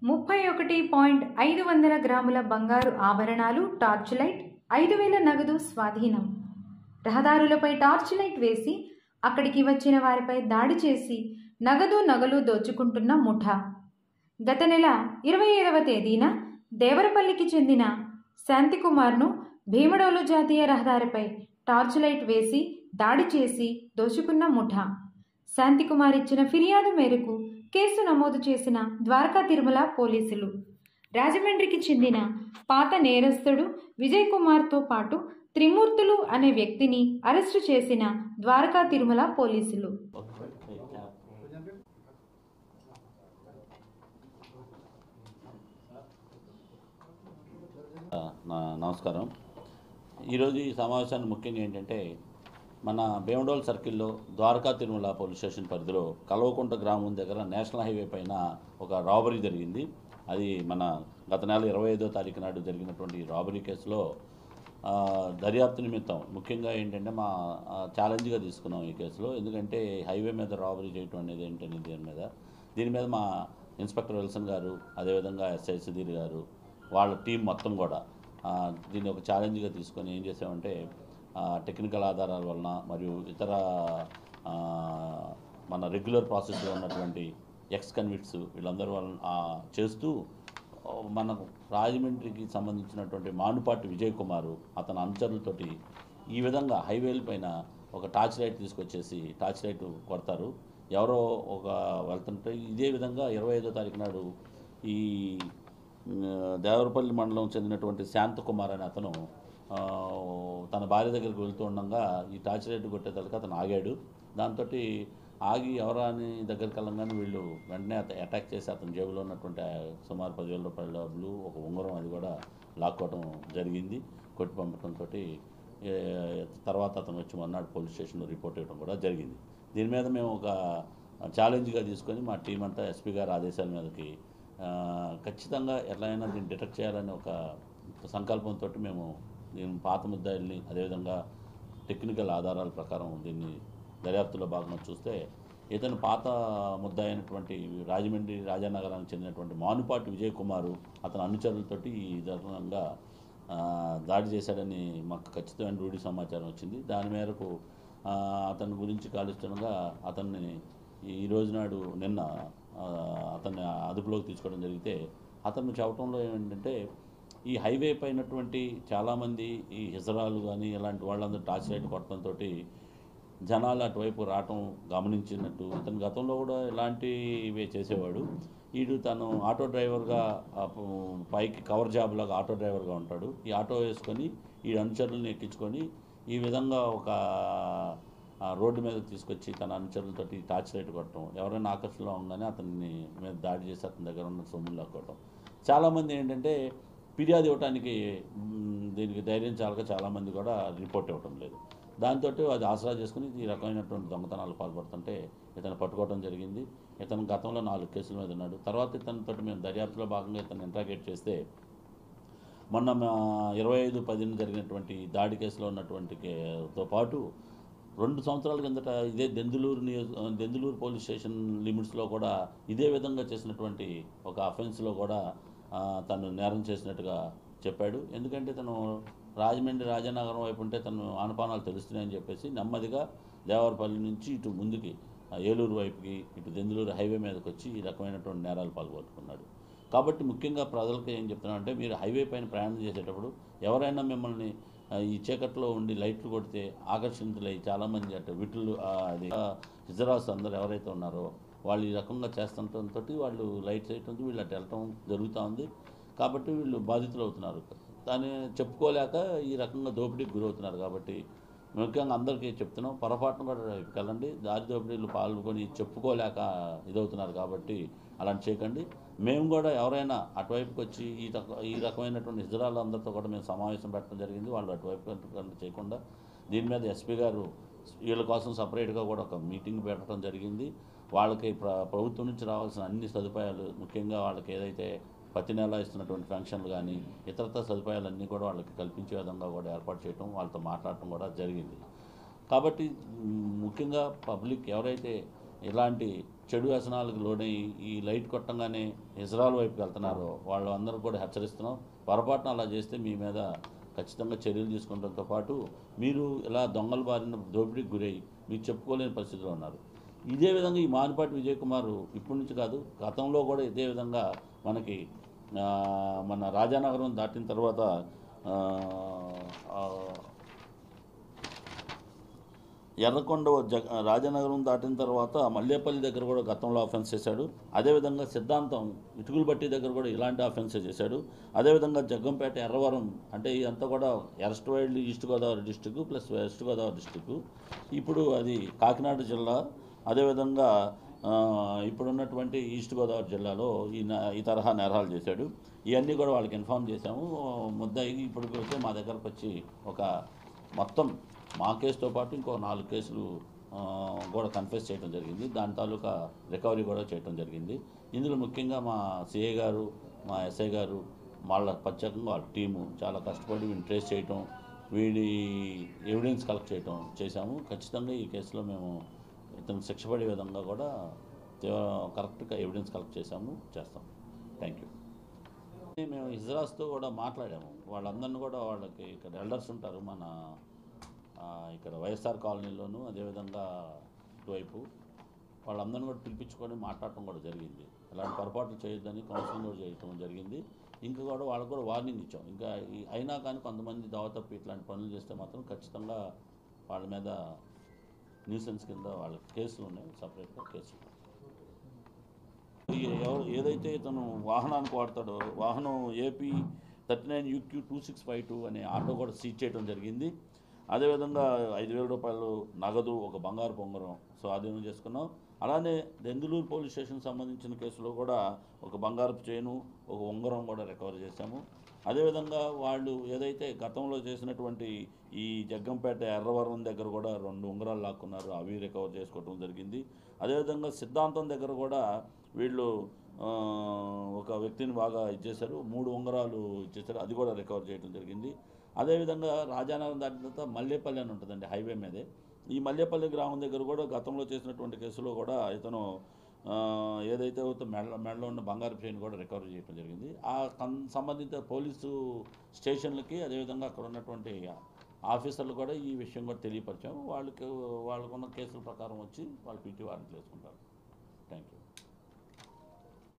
31.500 గ్రాముల బంగారు ఆభరణాలు, టార్చ్ లైట్, 5,000 నగదు స్వాధీనం. రహదారులపై టార్చ్ లైట్ వేసి అక్కడికి వచ్చిన వారిపై దాడి చేసి నగలు దోచుకుంటున్న ముఠా. గత నెల 25వ తేదీన దేవరపల్లికి చెందిన శాంతికుమార్ను భీమడోలు జాతీయ రహదారిపై టార్చ్ లైట్ వేసి దాడి చేసి దోచుకున్న ముఠా. శాంతికుమార్ ఇచ్చిన ఫిర్యాదు మేరకు కేసు నమోదు చేసిన ద్వారకా తిరుమల పోలీసులు రాజమండ్రికి చెందిన పాత నేరస్తుడు విజయ్ కుమార్తో పాటు త్రిమూర్తులు అనే వ్యక్తిని అరెస్టు చేసిన ద్వారకా తిరుమల పోలీసులు. నమస్కారం. ఈరోజు ఈ సమావేశాన్ని ముఖ్యంగా ఏంటంటే, మన భీమడోల్ సర్కిల్లో ద్వారకా తిరుమల పోలీస్ స్టేషన్ పరిధిలో కల్వకుంట గ్రామం దగ్గర నేషనల్ హైవే పైన ఒక రాబరీ జరిగింది. అది మన గత నెల 25వ తారీఖు నాడు జరిగినటువంటి రాబరీ కేసులో దర్యాప్తు నిమిత్తం ముఖ్యంగా ఏంటంటే మా ఛాలెంజ్గా తీసుకున్నాం ఈ కేసులో. ఎందుకంటే హైవే మీద రాబరీ చేయటం అనేది ఏంటనే దీని మీద మా ఇన్స్పెక్టర్ విల్సన్ గారు, అదేవిధంగా ఎస్ఐ సుధీర్ గారు, వాళ్ళ టీం మొత్తం కూడా దీన్ని ఒక ఛాలెంజ్గా తీసుకొని ఏం చేసామంటే, టెక్నికల్ ఆధారాల వలన మరియు ఇతర మన రెగ్యులర్ ప్రాసెస్లో ఉన్నటువంటి ఎక్స్ కన్విక్ట్స్ వీళ్ళందరూ వలన చేస్తూ మన రాజమండ్రికి సంబంధించినటువంటి మానుపాటి విజయ్ కుమారు అతని అనుచరులతోటి ఈ విధంగా హైవేల పైన ఒక టార్చ్ లైట్ తీసుకొచ్చేసి టార్చ్ లైట్ కొడతారు. ఎవరో ఒక వెళ్తుంటే ఇదే విధంగా 25వ తారీఖు నాడు ఈ దేవరపల్లి మండలం చెందినటువంటి శాంతకుమార్ అనే అతను తన భార్య దగ్గరికి వెళ్తూ ఉండగా ఈ టార్చ్ లైట్ కొట్టేతలకి అతను ఆగాడు. దాంతో ఆగి ఎవరా అని దగ్గరికి వెళ్ళంగానే వీళ్ళు వెంటనే అటాక్ చేసి అతని జేబులో ఉన్నటువంటి సుమారు 10,000 రూపాయల డబ్బులు, ఒక ఉంగరం అది కూడా లాక్కోవడం జరిగింది. కొట్టి పంపడంతో తర్వాత అతను వచ్చి మొన్నాడు పోలీస్ స్టేషన్లో రిపోర్ట్ ఇవ్వడం కూడా జరిగింది. దీని మీద మేము ఒక ఛాలెంజ్గా తీసుకొని మా టీం అంతా ఎస్పీ గారి ఆదేశాల మీదకి ఖచ్చితంగా ఎట్లయినా దీన్ని డిటెక్ట్ చేయాలని ఒక సంకల్పంతో మేము దీని పాత ముద్దాయిల్ని, అదేవిధంగా టెక్నికల్ ఆధారాల ప్రకారం దీన్ని దర్యాప్తులో భాగంగా చూస్తే ఇతను పాత ముద్దాయి అయినటువంటి రాజమండ్రి రాజానగరానికి చెందినటువంటి మానుపాటి విజయ్ కుమారు అతని అనుచరులతోటి ఈ విధంగా దాడి చేశాడని మాకు ఖచ్చితమైన రూఢి సమాచారం వచ్చింది. దాని మేరకు అతని గురించి కాలుస్తుండగా అతన్ని ఈ రోజు నాడు నిన్న అతన్ని అదుపులోకి తీసుకోవడం జరిగితే అతను చెప్పడంలో ఏంటంటే, ఈ హైవే పైనటువంటి చాలామంది ఈ హిజరాలు కానీ ఇలాంటి వాళ్ళందరూ టార్చ్ లైట్ కొట్టడంతో జనాలు అటువైపు రావటం గమనించినట్టు, ఇతను గతంలో కూడా ఇలాంటివే చేసేవాడు. తను ఆటో డ్రైవర్గా పైకి కవర్ జాబ్ లాగా ఆటో డ్రైవర్గా ఉంటాడు. ఈ ఆటో వేసుకొని ఈ అనుచరులను ఎక్కించుకొని ఈ విధంగా ఒక రోడ్డు మీద తీసుకొచ్చి తన అనుచరులతోటి టార్చ్ లైట్ కొట్టడం, ఎవరైనా ఆకర్షణలో ఉండగానే అతన్ని మీద దాడి చేసి అతని దగ్గర ఉన్న సొమ్ములు లాక్కోవడం. చాలామంది ఏంటంటే ఫిర్యాదు ఇవ్వడానికి దీనికి ధైర్యం చాలక చాలామంది కూడా రిపోర్ట్ ఇవ్వటం లేదు. దాంతో అది ఆసరా చేసుకుని ఈ రకమైనటువంటి దొంగతనాలు పాల్పడుతుంటే ఇతను పట్టుకోవడం జరిగింది. ఇతను గతంలో 4 కేసుల మీద ఉన్నాడు. తర్వాత ఇతనితో మేము దర్యాప్తులో భాగంగా ఇతను ఇంట్రాగేట్ చేస్తే మొన్న 25/10 జరిగినటువంటి దాడి కేసులో ఉన్నటువంటితో పాటు 2 సంవత్సరాల కిందట ఇదే దెందులూరు పోలీస్ స్టేషన్ లిమిట్స్లో కూడా ఇదే విధంగా చేసినటువంటి ఒక అఫెన్స్లో కూడా తను నేరం చేసినట్టుగా చెప్పాడు. ఎందుకంటే తను రాజమండ్రి రాజానగరం వైపు ఉంటే తను ఆనపానాలు తెలుస్తున్నాయని చెప్పేసి నెమ్మదిగా దేవరపల్లి నుంచి ఇటు ముందుకి ఏలూరు వైపుకి ఇటు దెందులూరు హైవే మీదకి వచ్చి ఈ రకమైనటువంటి నేరాలు పాల్గొట్టుకున్నాడు. కాబట్టి ముఖ్యంగా ప్రజలకు ఏం చెప్తున్నానంటే, మీరు హైవే పైన ప్రయాణం చేసేటప్పుడు ఎవరైనా మిమ్మల్ని ఈ చీకట్లో ఉండి లైట్లు కొడితే ఆకర్షితులై చాలామంది అంటే అది హిజరాస్ అందరూ ఎవరైతే ఉన్నారో వాళ్ళు ఈ రకంగా చేస్తుండటంతో వాళ్ళు లైట్స్ వేయటంతో వీళ్ళు అటు వెళ్ళటం జరుగుతూ ఉంది. కాబట్టి వీళ్ళు బాధితులు అవుతున్నారు. దాన్ని చెప్పుకోలేక ఈ రకంగా దోపిడీకి గురవుతున్నారు. కాబట్టి ముఖ్యంగా అందరికీ చెప్తున్నాం, పొరపాటును కూడా వెళ్ళండి. దారి దోపిడీలు పాల్గొని చెప్పుకోలేక ఇదవుతున్నారు. కాబట్టి అలాంటి చేయకండి. మేము కూడా ఎవరైనా అటువైపుకి వచ్చి ఈ రకమైనటువంటి హిజరాలందరితో కూడా మేము సమావేశం పెట్టడం జరిగింది. వాళ్ళు అటువైపు చేయకుండా దీని మీద ఎస్పీ గారు వీళ్ళ కోసం సపరేట్గా కూడా ఒక మీటింగ్ పెట్టడం జరిగింది. వాళ్ళకి ప్రభుత్వం నుంచి రావాల్సిన అన్ని సదుపాయాలు, ముఖ్యంగా వాళ్ళకి ఏదైతే ప్రతి నెల ఇస్తున్నటువంటి ఫంక్షన్లు కానీ ఇతరత్ర సదుపాయాలన్నీ కూడా వాళ్ళకి కల్పించే విధంగా కూడా ఏర్పాటు చేయడం, వాళ్ళతో మాట్లాడటం కూడా జరిగింది. కాబట్టి ముఖ్యంగా పబ్లిక్ ఎవరైతే ఇలాంటి చెడు వ్యసనాలకు లోనై ఈ లైట్ కొట్టంగానే ఇజ్రాయల్ వైపుకి వెళ్తున్నారో వాళ్ళందరూ కూడా హెచ్చరిస్తున్నాం. పొరపాటున అలా చేస్తే మీ మీద ఖచ్చితంగా చర్యలు తీసుకుంటంతో పాటు మీరు ఇలా దొంగల బారిన దోపిడీకి గురై మీకు చెప్పుకోలేని పరిస్థితిలో ఉన్నారు. ఇదే విధంగా ఈ మానిపాటి విజయ్ కుమార్ ఇప్పటి నుంచి కాదు, గతంలో కూడా ఇదే విధంగా మనకి మన రాజానగరం దాటిన తర్వాత ఎర్రకొండ రాజానగరం దాటిన తర్వాత మల్లేపల్లి దగ్గర కూడా గతంలో అఫెన్స్ చేశాడు. అదేవిధంగా సిద్ధాంతం ఇటుకులు బట్టి దగ్గర కూడా ఇలాంటి అఫెన్సే చేశాడు. అదేవిధంగా జగ్గంపేట ఎర్రవరం అంటే ఇదంతా కూడా erstwhile east Godavari district plus west Godavari district. ఇప్పుడు అది కాకినాడ జిల్లా. అదేవిధంగా ఇప్పుడున్నటువంటి ఈస్ట్ గోదావరి జిల్లాలో ఈ తరహా నేరాలు చేశాడు. ఇవన్నీ కూడా వాళ్ళకి ఇన్ఫామ్ చేశాము. ముద్దాయి ఇప్పటికైతే మా దగ్గరకు వచ్చి ఒక మొత్తం మా కేసుతో పాటు ఇంకో 4 కేసులు కూడా కన్ఫెస్ చేయడం జరిగింది. దాని తాలూకా రికవరీ కూడా చేయడం జరిగింది. ఇందులో ముఖ్యంగా మా సిఐ గారు, మా ఎస్ఐ గారు, వాళ్ళ ప్రత్యేకంగా వాళ్ళ టీము చాలా కష్టపడి వీడిని ట్రేస్ చేయటం, వీడి ఎవిడెన్స్ కలెక్ట్ చేయటం చేశాము. ఖచ్చితంగా ఈ కేసులో మేము ఇతను శిక్ష పడే విధంగా కూడా కరెక్ట్గా ఎవిడెన్స్ కలెక్ట్ చేస్తాం. Thank you. మేము ఇజ్రాస్తో కూడా మాట్లాడాము. వాళ్ళందరినీ కూడా వాళ్ళకి ఇక్కడ ఎల్డర్స్ ఉంటారు మన ఇక్కడ వైఎస్ఆర్ కాలనీలోను, అదేవిధంగా ఇటువైపు వాళ్ళందరినీ కూడా పిలిపించుకొని మాట్లాడటం కూడా జరిగింది. అలాంటి పొరపాట్లు చేయొద్దని కౌన్సిలింగ్ కూడా చేయటం జరిగింది. ఇంకా కూడా వాళ్ళకు కూడా వార్నింగ్ ఇచ్చాం. ఇంకా అయినా కానీ కొంతమంది దావతప్పి ఇట్లాంటి పనులు చేస్తే మాత్రం ఖచ్చితంగా వాళ్ళ మీద న్యూసెన్స్ కింద వాళ్ళకి కేసులు ఉన్నాయి, సపరేట్గా కేసులు. ఏదైతే ఇతను వాహనానికి వాడతాడో వాహనం ఏపీ 39 UQ 2652 అనే ఆటో కూడా సీజ్ చేయడం జరిగింది. అదేవిధంగా 5,000 రూపాయలు నగదు, ఒక బంగారు పొంగరం స్వాధీనం చేసుకున్నాం. అలానే దెందులూరు పోలీస్ స్టేషన్ సంబంధించిన కేసులో కూడా ఒక బంగారపు చైను, ఒక ఉంగరం కూడా రికవర్ చేశాము. అదేవిధంగా వాళ్ళు ఏదైతే గతంలో చేసినటువంటి ఈ జగ్గంపేట ఎర్రవరం దగ్గర కూడా 2 ఉంగరాలు లాక్కున్నారు, అవి రికవర్ చేసుకోవడం జరిగింది. అదేవిధంగా సిద్ధాంతం దగ్గర కూడా వీళ్ళు ఒక వ్యక్తిని బాగా ఇచ్చేశారు, 3 ఉంగరాలు ఇచ్చేశారు, అది కూడా రికవర్ చేయడం జరిగింది. అదేవిధంగా రాజానగరం దాటిన తర్వాత మల్లేపల్లి అని ఉంటుందండి, హైవే మీదే. ఈ మల్లేపల్లి గ్రామం దగ్గర కూడా గతంలో చేసినటువంటి కేసులో కూడా ఇతను ఏదైతే మెడలో ఉన్న బంగారు చైన్ కూడా రికవర్ చేయడం జరిగింది. ఆ సంబంధిత పోలీసు స్టేషన్లకి అదేవిధంగా అక్కడ ఉన్నటువంటి ఆఫీసర్లు కూడా ఈ విషయం కూడా తెలియపరిచాము. వాళ్ళకున్న కేసుల ప్రకారం వచ్చి వాళ్ళు పీటీ వారెంట్లు వేసుకుంటారు. Thank you.